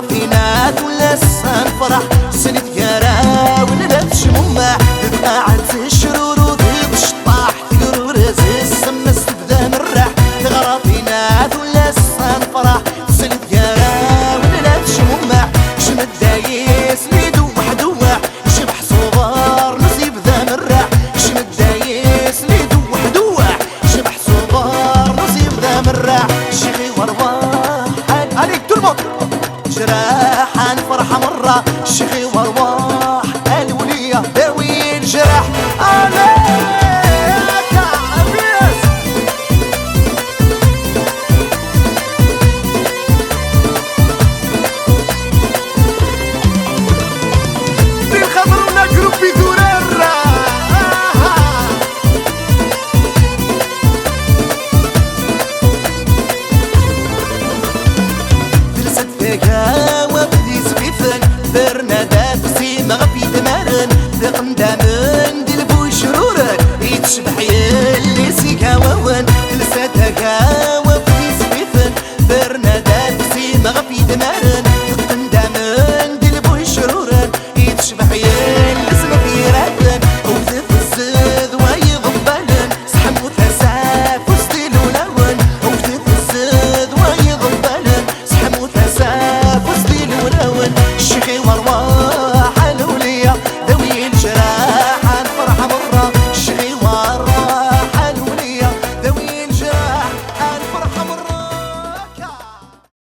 فينا ولا فرح سند يارا ونلبش مما تبقى الشرور وذيب الشطاح تقرور السمس تبدا من الرح تغرى فينا ولا فرح سند يارا ونلبش مما شمد دايس ليدو وحدوع شبح صغار نصيب ذا من الرح شمد دايس ليدو وحدوع شبح صغار نصيب ذا من الرح شيخي ورواح عليك تلمط جراحان فرحة مرة شيخي وارواح الولية داوي الجرح عليك عبيس في الخضر ونقرب في درارة جلست فيها وبدي سقيفن برنا